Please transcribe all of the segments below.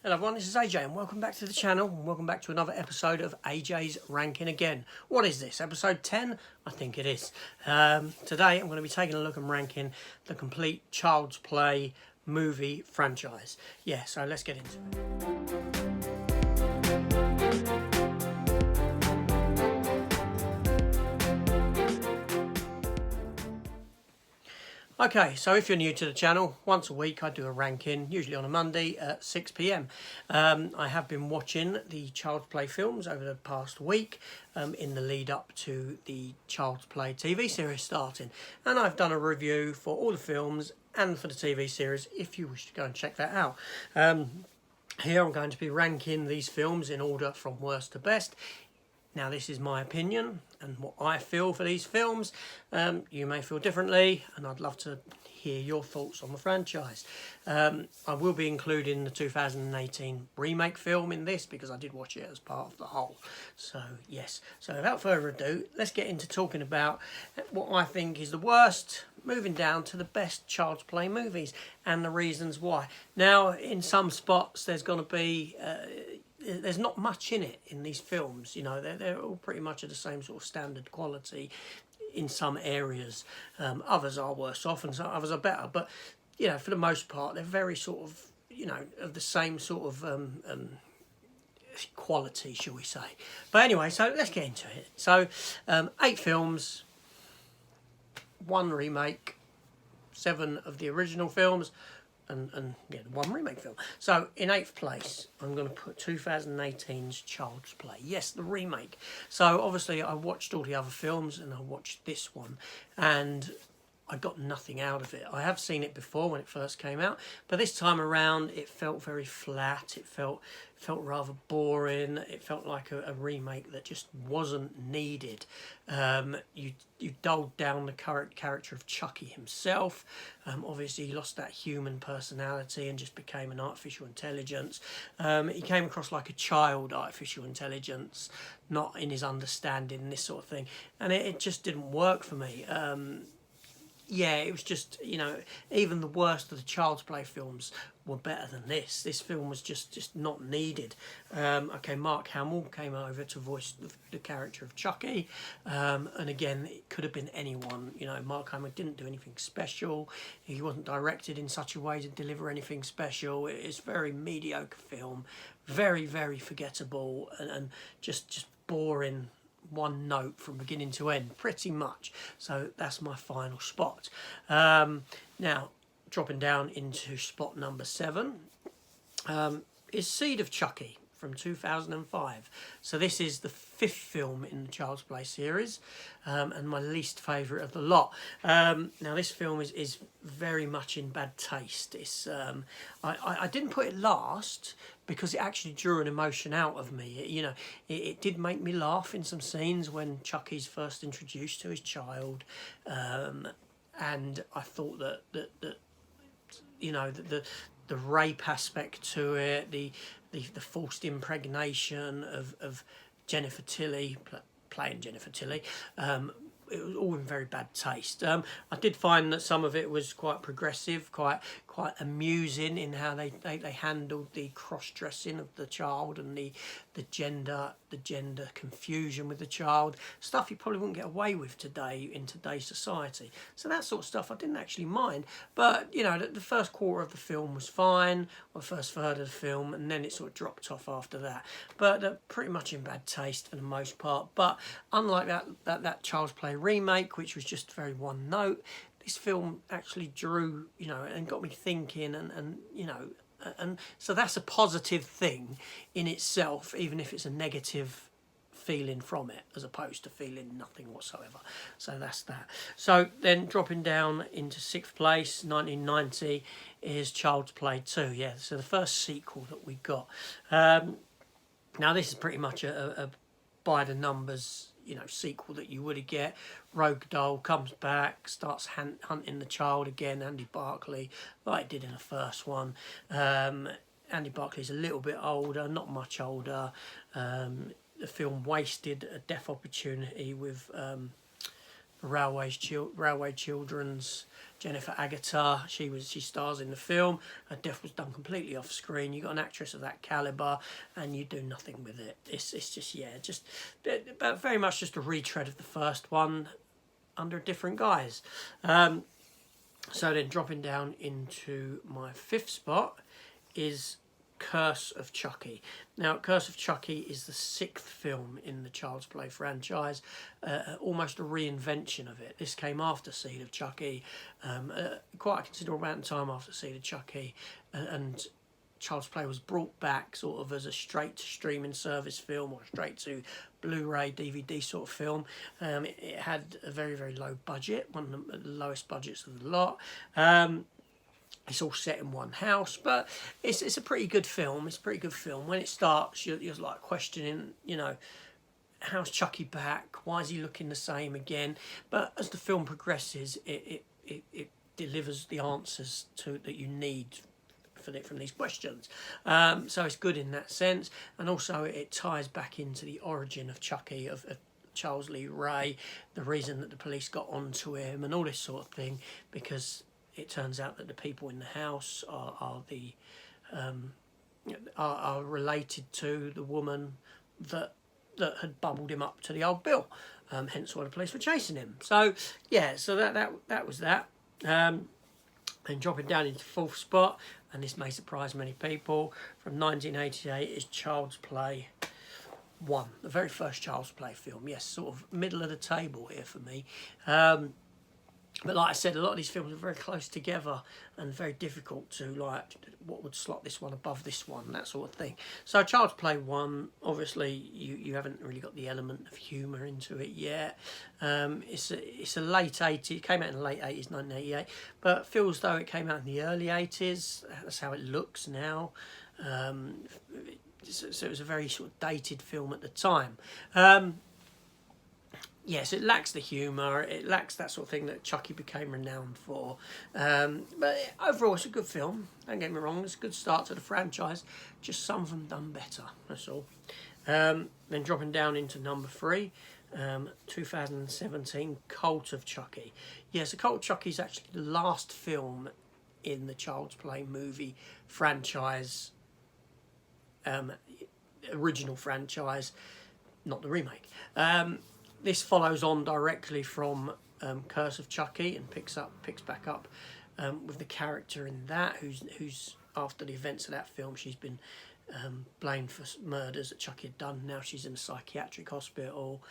Hello everyone, this is AJ and welcome back to the channel and welcome back to another episode of AJ's Ranking Again. What is this, episode 10? I think it is. Today I'm going to be taking a look and ranking the complete Child's Play movie franchise. Yeah, so let's get into it. Okay, so if you're new to the channel, once a week I do a ranking, usually on a Monday at 6 p.m. I have been watching the Child's Play films over the past week in the lead up to the Child's Play TV series starting. And I've done a review for all the films and for the TV series if you wish to go and check that out. Here I'm going to be ranking these films in order from worst to best. Now this is my opinion and what I feel for these films. You may feel differently and I'd love to hear your thoughts on the franchise. I will be including the 2018 remake film in this because I did watch it as part of the whole. So yes, so without further ado, let's get into talking about what I think is the worst, moving down to the best Child's Play movies and the reasons why. Now in some spots there's going to be there's not much in it in these films, you know, they're all pretty much of the same sort of standard quality in some areas. Others are worse off and some others are better, but you know, for the most part they're very sort of, you know, of the same sort of quality, shall we say. But anyway, so let's get into it. So 8 films, 1 remake, 7 of the original films, and yeah, 1 remake film. So in 8th place I'm going to put 2018's Child's Play. Yes, the remake. So obviously I watched all the other films and I watched this one and I got nothing out of it. I have seen it before when it first came out, but this time around it felt very flat. It felt rather boring. It felt like a remake that just wasn't needed. You dulled down the current character of Chucky himself. Obviously he lost that human personality and just became an artificial intelligence. He came across like a child artificial intelligence, not in his understanding, this sort of thing, and it just didn't work for me. Yeah, it was just, you know, even the worst of the Child's Play films were better than this. This film was just not needed. Okay, Mark Hamill came over to voice the character of Chucky, and again, it could have been anyone. You know, Mark Hamill didn't do anything special. He wasn't directed in such a way to deliver anything special. It's a very mediocre film, very, very forgettable, and just boring. One note from beginning to end, pretty much. So that's my final spot. Now, dropping down into spot number 7 is Seed of Chucky from 2005. So this is the 5th film in the Child's Play series, and my least favourite of the lot. Now this film is very much in bad taste. It's I didn't put it last because it actually drew an emotion out of me. It did make me laugh in some scenes when Chucky's first introduced to his child, and I thought that you know, the rape aspect to it, the forced impregnation of Jennifer Tilly, playing Jennifer Tilly, it was all in very bad taste. I did find that some of it was quite progressive, quite amusing in how they handled the cross-dressing of the child and the gender confusion with the child, stuff you probably wouldn't get away with today in today's society. So that sort of stuff I didn't actually mind, but you know, the first quarter of the film was fine, or the first third of the film, and then it sort of dropped off after that. But pretty much in bad taste for the most part. But unlike that Child's Play remake, which was just very one note, this film actually drew, you know, and got me thinking, and you know, and so that's a positive thing in itself, even if it's a negative feeling from it, as opposed to feeling nothing whatsoever. So that's that. So then dropping down into 6th place, 1990, is Child's Play 2. Yeah, so the first sequel that we got. Now this is pretty much a by the numbers, you know, sequel that you would get. Rogue Doll comes back, starts hunting the child again, Andy Barclay, like it did in the first one. Andy Barclay's a little bit older, not much older. The film wasted a death opportunity with Railway Children's Jennifer Agutter. She stars in the film. Her death was done completely off screen. You got an actress of that caliber, and you do nothing with it. It's just but very much just a retread of the first one under a different guise. So then dropping down into my fifth spot is Curse of Chucky. Now, Curse of Chucky is the sixth film in the Child's Play franchise, almost a reinvention of it. This came after Seed of Chucky, quite a considerable amount of time after Seed of Chucky, and Child's Play was brought back sort of as a straight to streaming service film or straight to Blu-ray DVD sort of film. It had a very, very low budget, one of the lowest budgets of the lot. It's all set in one house, but it's a pretty good film. It's a pretty good film. When it starts, you're like questioning, how's Chucky back? Why is he looking the same again? But as the film progresses, it delivers the answers that you need from these questions. So it's good in that sense, and also it ties back into the origin of Chucky, of Charles Lee Ray, the reason that the police got onto him, and all this sort of thing, because it turns out that the people in the house are related to the woman that had bubbled him up to the old Bill. Hence why the police were chasing him. So yeah, so that was that. And dropping down into fourth spot, and this may surprise many people, from 1988 is Child's Play 1, the very first Child's Play film. Yes, sort of middle of the table here for me. But like I said, a lot of these films are very close together and very difficult to, like, what would slot this one above this one, that sort of thing. So Child's Play 1, obviously you haven't really got the element of humour into it yet. It's a late 80s, it came out in the late 80s, 1988, but feels though it came out in the early 80s. That's how it looks now. So it was a very sort of dated film at the time. Yes, it lacks the humour, it lacks that sort of thing that Chucky became renowned for. But overall, it's a good film. Don't get me wrong, it's a good start to the franchise. Just some of them done better, that's all. Then dropping down into number 3, 2017, Cult of Chucky. Yes, the Cult of Chucky is actually the last film in the Child's Play movie franchise, original franchise, not the remake. This follows on directly from Curse of Chucky and picks back up with the character in that, who's after the events of that film, she's been blamed for murders that Chucky had done. Now she's in a psychiatric hospital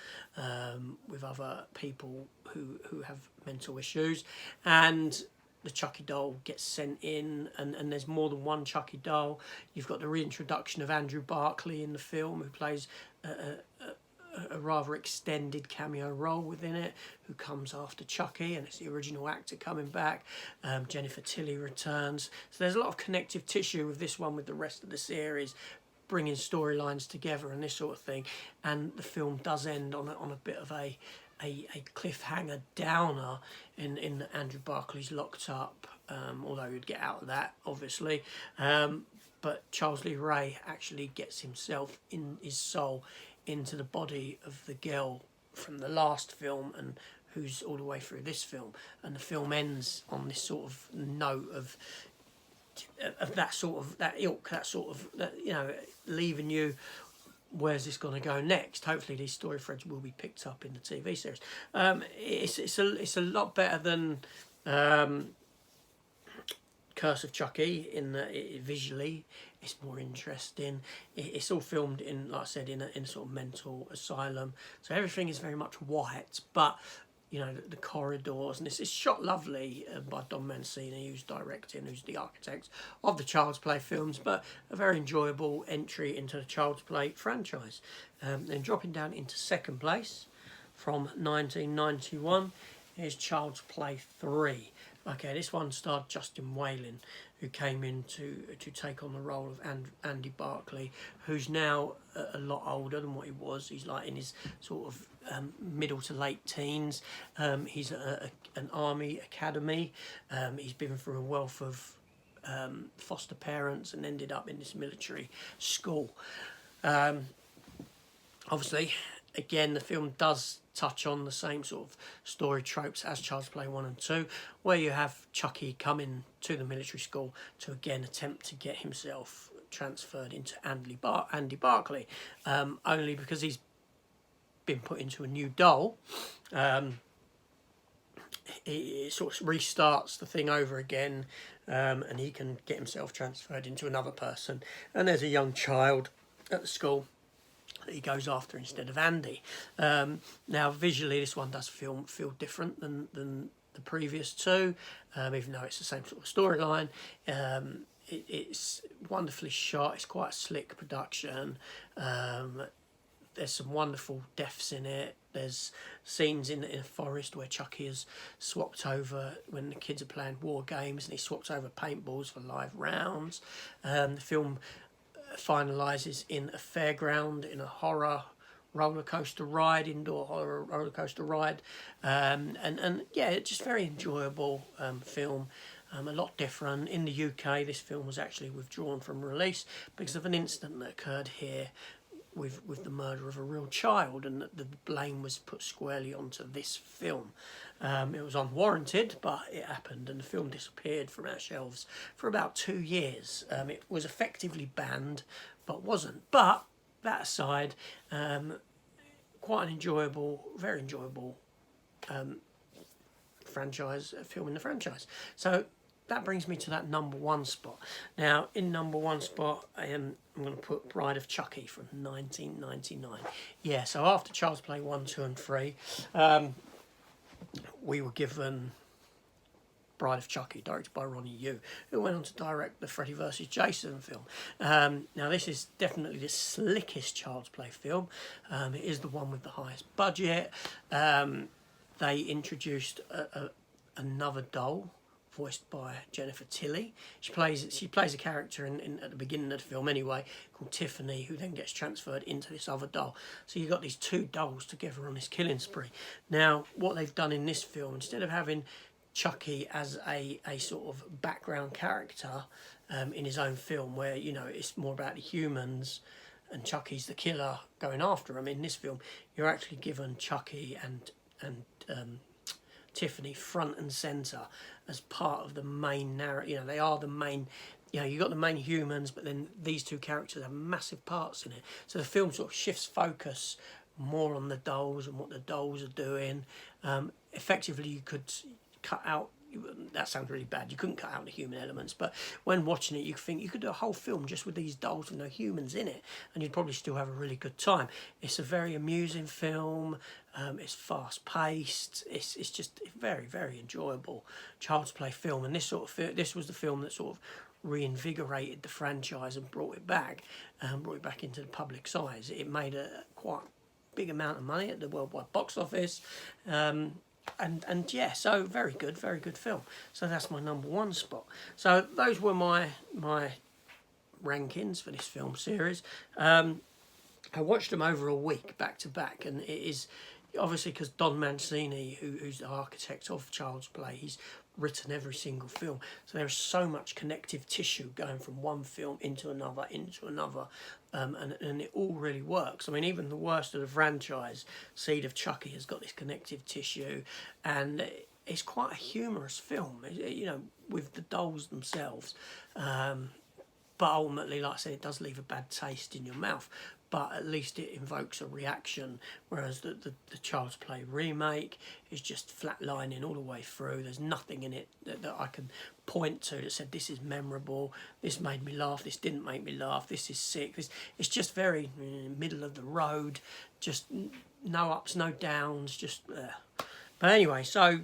with other people who have mental issues, and the Chucky doll gets sent in, and there's more than one Chucky doll. You've got the reintroduction of Andrew Barclay in the film, who plays a rather extended cameo role within it, who comes after Chucky, and it's the original actor coming back. Jennifer Tilly returns. So there's a lot of connective tissue with this one with the rest of the series, bringing storylines together and this sort of thing. And the film does end on a bit of a cliffhanger downer in that Andrew Barclay's locked up, although he'd get out of that, obviously. But Charles Lee Ray actually gets himself in his soul into the body of the girl from the last film, and who's all the way through this film, and the film ends on this sort of note of that ilk, leaving you, where's this going to go next? Hopefully these story threads will be picked up in the TV series. It's a lot better than Curse of Chucky in that visually it's more interesting. It's all filmed in, like I said, in a sort of mental asylum, so everything is very much white, but the corridors, and it's shot lovely by Don Mancini, who's directing, who's the architect of the Child's Play films, but a very enjoyable entry into the Child's Play franchise. Then dropping down into second place from 1991 is Child's Play 3. Okay, this one starred Justin Whalin, who came in to take on the role of Andy Barclay, who's now a lot older than what he was. He's like in his sort of middle to late teens. He's an army academy. He's been through a wealth of foster parents and ended up in this military school. Obviously, again, the film does touch on the same sort of story tropes as Child's Play 1 and 2, where you have Chucky coming to the military school to again attempt to get himself transferred into Andy Barclay, only because he's been put into a new doll. It sort of restarts the thing over again, and he can get himself transferred into another person. And there's a young child at the school that he goes after instead of Andy. Now, visually, this one does feel different than the previous two, even though it's the same sort of storyline. It's wonderfully shot. It's quite a slick production. There's some wonderful deaths in it. There's scenes in a forest where Chucky has swapped over, when the kids are playing war games, and he swaps over paintballs for live rounds. The film finalises in a fairground, in a horror roller coaster ride, indoor horror roller coaster ride, and yeah, it's just very enjoyable film. A lot different. In the UK, this film was actually withdrawn from release because of an incident that occurred here with the murder of a real child, and the blame was put squarely onto this film. It was unwarranted, but it happened, and the film disappeared from our shelves for about 2 years. It was effectively banned, but wasn't. But that aside, quite an enjoyable, very enjoyable franchise, film in the franchise. So that brings me to that number one spot. Now, in number one spot, I'm going to put Bride of Chucky from 1999. Yeah, so after Child's Play 1, 2 and 3, we were given Bride of Chucky, directed by Ronnie Yu, who went on to direct the Freddy vs. Jason film. Now, this is definitely the slickest Child's Play film. It is the one with the highest budget. They introduced another doll, voiced by Jennifer Tilly. She plays a character at the beginning of the film anyway, called Tiffany, who then gets transferred into this other doll. So you've got these two dolls together on this killing spree. Now, what they've done in this film, instead of having Chucky as a sort of background character in his own film, where, you know, it's more about the humans and Chucky's the killer going after him, in this film you're actually given Chucky and Tiffany front and centre as part of the main narrative. You know, they are the main, you know, you've got the main humans, but then these two characters have massive parts in it. So the film sort of shifts focus more on the dolls and what the dolls are doing. Effectively, you could cut out, that sounds really bad, you couldn't cut out the human elements, but when watching it you think you could do a whole film just with these dolls with no humans in it, and you'd probably still have a really good time. It's a very amusing film. It's fast paced. It's just a very, very enjoyable Child's Play film, and this was the film that sort of reinvigorated the franchise and brought it back into the public's eyes. It made a quite big amount of money at the worldwide box office. And yeah, so very good film. So that's my number one spot. So those were my rankings for this film series. I watched them over a week back to back, and it is obviously because Don Mancini, who's the architect of Child's Play, he's written every single film, so there's so much connective tissue going from one film into another, and it all really works. I mean, even the worst of the franchise, Seed of Chucky, has got this connective tissue, and it's quite a humorous film, you know, with the dolls themselves. But ultimately, like I said, it does leave a bad taste in your mouth, but at least it invokes a reaction, whereas the Child's Play remake is just flatlining all the way through. There's nothing in it that I can point to that said this is memorable, this made me laugh, this didn't make me laugh, this is sick. It's just very middle of the road, just no ups, no downs, just... But anyway, so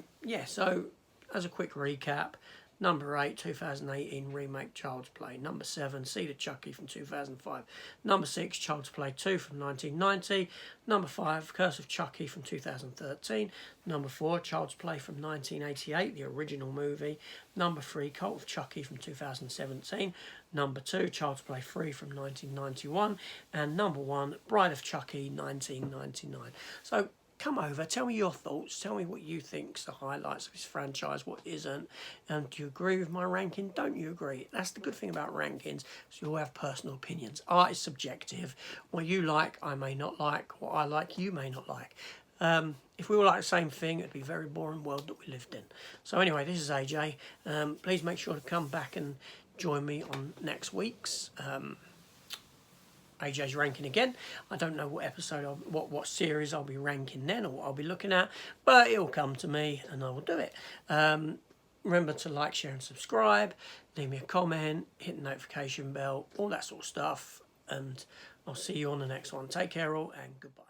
as a quick recap, number 8, 2018 remake Child's Play. Number 7, Seed of Chucky from 2005. Number 6, Child's Play 2 from 1990. Number 5, Curse of Chucky from 2013. Number 4, Child's Play from 1988, the original movie. Number 3, Cult of Chucky from 2017. Number 2, Child's Play 3 from 1991. And number 1, Bride of Chucky 1999. So come over, tell me your thoughts, tell me what you think's the highlights of this franchise, what isn't, and do you agree with my ranking, don't you agree? That's the good thing about rankings, so you all have personal opinions. Art is subjective. What you like, I may not like. What I like, you may not like. If we were like the same thing, it'd be a very boring world that we lived in. So anyway, this is AJ. Please make sure to come back and join me on next week's AJ's ranking again. I don't know what episode, what series I'll be ranking then, or what I'll be looking at, but it'll come to me and I will do it. Remember to like, share and subscribe. Leave me a comment, hit the notification bell, all that sort of stuff. And I'll see you on the next one. Take care all and goodbye.